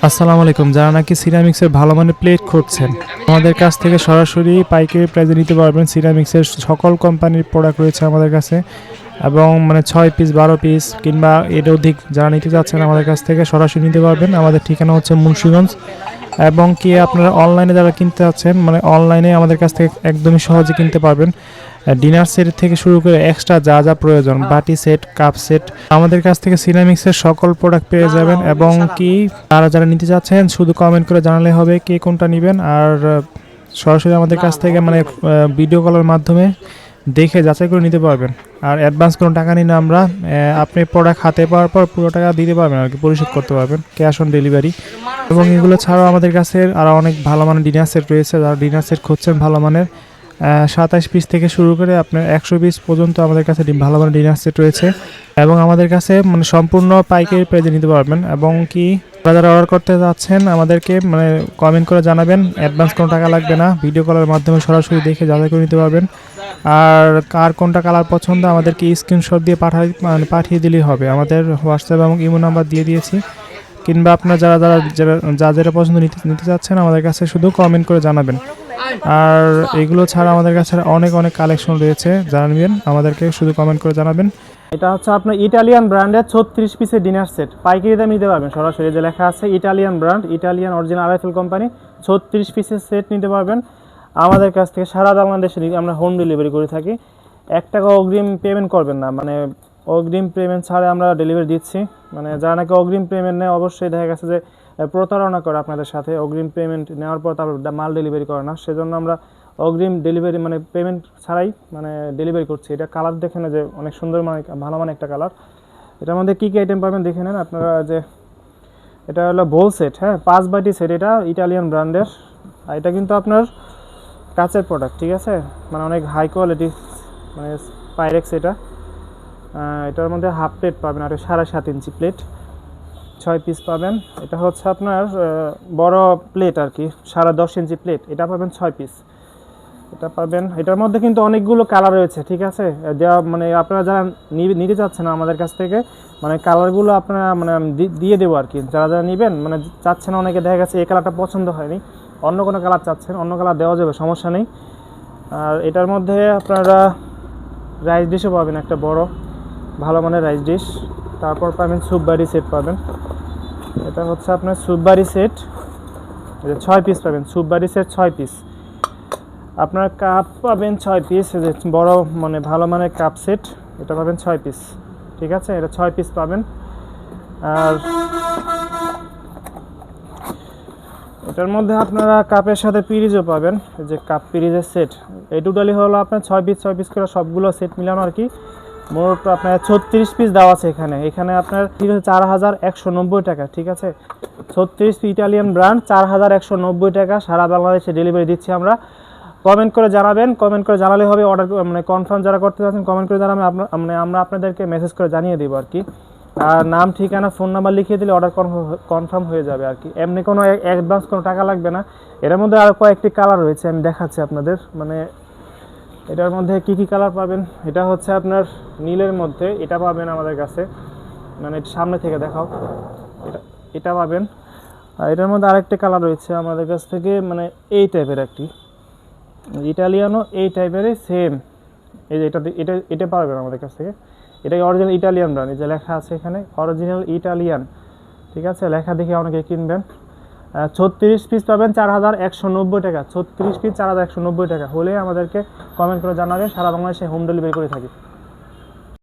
আসসালামু আলাইকুম। যারা নাকি সিরামিক্সের ভালো মানের প্লেট খুঁজছেন, আমাদের কাছ থেকে সরাসরি পাইকারি প্রাইসে নিতে পারবেন। সিরামিক্সের সকল কোম্পানির প্রোডাক্ট রয়েছে আমাদের কাছে এবং 6 পিস 12 পিস কিংবা এর অধিক যারা নিতে চাচ্ছেন আমাদের কাছ থেকে সরাসরি নিতে পারবেন। আমাদের ঠিকানা হচ্ছে মুন্সিগঞ্জ এবং কি আপনারা অনলাইনে যারা কিনতে চাচ্ছেন অনলাইনে আমাদের কাছ থেকে একদমই সহজে কিনতে পারবেন। ডিনার সেট থেকে শুরু করে এক্সট্রা যা যা প্রয়োজন বাটি সেট, কাপ সেট আমাদের কাছ থেকে সিরামিক্সের সকল প্রোডাক্ট পেয়ে যাবেন এবং কি যারা নিতে চাচ্ছেন শুধু কমেন্ট করে জানালে হবে কে কোনটা নেবেন। আর সরাসরি আমাদের কাছ থেকে ভিডিও কলের মাধ্যমে দেখে যাচাই করে নিতে পারবেন। আর অ্যাডভান্স কোনো টাকা নিই না আমরা। আপনি প্রোডাক্ট হাতে পাওয়ার পর পুরো টাকা দিতে পারবেন আর কি, পরিশোধ করতে পারবেন ক্যাশ অন ডেলিভারি। এবং এগুলো ছাড়াও আমাদের কাছে আরও অনেক ভালো মানের ডিনার সেট রয়েছে। যারা ডিনার সেট খুঁজছেন ভালো মানের 27 পিস থেকে শুরু করে আপনার 100 পিস পর্যন্ত আমাদের কাছে ভালো মানের ডিনার সেট রয়েছে এবং আমাদের কাছে সম্পূর্ণ পাইকারি প্রাইসে নিতে পারবেন। এবং কি যারা অর্ডার করতে যাচ্ছেন আমাদেরকে কমেন্ট করে জানাবেন। অ্যাডভান্স কোনো টাকা লাগবে না, ভিডিও কলের মাধ্যমে সরাসরি দেখে যাচাই করে নিতে পারবেন। আর কার কোনটা কালার পছন্দ আমাদেরকে স্ক্রিনশট দিয়ে পাঠিয়ে দিলেই হবে। আমাদের হোয়াটসঅ্যাপ এবং ইমো নাম্বার দিয়ে দিয়েছি। কিংবা আপনারা যেটা পছন্দ নিতে চাচ্ছেন আমাদের কাছে শুধু কমেন্ট করে জানাবেন। আর এগুলো ছাড়া আমাদের কাছে অনেক অনেক কালেকশন রয়েছে, জানাবেন আমাদেরকে শুধু কমেন্ট করে জানাবেন। এটা হচ্ছে আপনার ইটালিয়ান ব্র্যান্ডের 36 পিসের ডিনার সেট, পাইকারি দামে নিতে পারবেন। সরাসরি যে লেখা আছে Italian brand, Italian original RFL company 36 পিসের সেট নিতে পারবেন আমাদের কাছ থেকে। সারা বাংলাদেশে আমরা হোম ডেলিভারি করে থাকি। 1 টাকা অগ্রিম পেমেন্ট করবেন না, অগ্রিম পেমেন্ট ছাড়া আমরা ডেলিভারি দিচ্ছি। যারা নাকি অগ্রিম পেমেন্ট নেয় অবশ্যই দেখা গেছে যে প্রতারণা করে আপনাদের সাথে। অগ্রিম পেমেন্ট নেওয়ার পর তারপর মাল ডেলিভারি করে না, সেজন্য আমরা অগ্রিম ডেলিভারি পেমেন্ট ছাড়াই ডেলিভারি করছি। এটা কালার দেখে না যে অনেক সুন্দর ভালো একটা কালার। এটার মধ্যে কী কী আইটেম পাবেন দেখে নেন আপনারা। যে এটা হলো বোল সেট, হ্যাঁ 5 বাটি সেট, এটা ইটালিয়ান ব্র্যান্ডের। এটা কিন্তু আপনার কাচের প্রোডাক্ট, ঠিক আছে, অনেক হাই কোয়ালিটি পাইরেক্স এটা। এটার মধ্যে হাফ প্লেট পাবেন আর 7.5 ইঞ্চি প্লেট 6 পিস পাবেন। এটা হচ্ছে আপনার বড় প্লেট আর কি, 10.5 ইঞ্চি প্লেট, এটা পাবেন 6 পিস। এটা পাবেন। এটার মধ্যে কিন্তু অনেকগুলো কালার রয়েছে, ঠিক আছে। দেওয়া আপনারা যারা নিতে চাচ্ছেন আমাদের কাছ থেকে কালারগুলো আপনারা দিয়ে দেবো আর কি। যারা নেবেন চাচ্ছেন, অনেকে দেখা গেছে এই কালারটা পছন্দ হয়নি, অন্য কোনো কালার চাচ্ছেন, অন্য কালার দেওয়া যাবে, সমস্যা নেই। আর এটার মধ্যে আপনারা রাইস ডিশও পাবেন, একটা বড় ভালো মানের রাইস ডিশ। তারপর পাবেন স্যুপ বাড়ি সেট পাবেন। এটা হচ্ছে আপনার স্যুপ বাড়ি সেট, 6 পিস পাবেন। স্যুপ বাড়ি সেট 6 পিস। আপনার কাপ পাবেন 6 পিস, বড় ভালো মানের কাপ সেট, এটা পাবেন 6 পিস, ঠিক আছে। এটা 6 পিস পাবেন। আর এটার মধ্যে আপনারা কাপের সাথে পিরিজও পাবেন, যে কাপ পিরিজের সেট। এই টোটালি হলো আপনার 6 পিস করে সবগুলো সেট মিলানো আর কি। মোট আপনার 36 পিস দেওয়া আছে এখানে আপনার 4190 টাকা, ঠিক আছে। 36 পিস ইটালিয়ান ব্র্যান্ড 4190 টাকা, সারা বাংলাদেশে ডেলিভারি দিচ্ছি আমরা। কমেন্ট করে জানাবেন, কমেন্ট করে জানালে হবে। অর্ডার কনফার্ম যারা করতে চাচ্ছেন কমেন্ট করে জানাবেন, আমরা আপনাদেরকে মেসেজ করে জানিয়ে দেবো আর কি। আর নাম, ঠিকানা, ফোন নাম্বার লিখিয়ে দিলে অর্ডার কনফার্ম হয়ে যাবে আর কি। এমনি কোনো অ্যাডভান্স কোনো টাকা লাগবে না। এটার মধ্যে আরও কয়েকটি কালার রয়েছে, আমি দেখাচ্ছি আপনাদের। এটার মধ্যে কি কি কালার পাবেন, এটা হচ্ছে আপনার নীলের মধ্যে, এটা পাবেন আমাদের কাছে, সামনে থেকে দেখাও, এটা পাবেন। আর এটার মধ্যে আরেকটা কালার রয়েছে আমাদের কাছ থেকে, এই টাইপের একটি ইটালিয়ানও, এই টাইপেরই সেম। এই যে এটা পাবেন আমাদের কাছ থেকে। এটাই অরিজিনাল ইটালিয়ান ব্র্যান্ড, এই যে লেখা আছে এখানে অরিজিনাল ইটালিয়ান, ঠিক আছে। লেখা দেখে অনেকে কিনবেন। 36 পিস পাবেন 4190 টাকা। 36 পিস 4190 টাকা হলে আমাদেরকে কমেন্ট করে জানাবেন। সারা বাংলাদেশে হোম ডেলিভারি করে থাকি।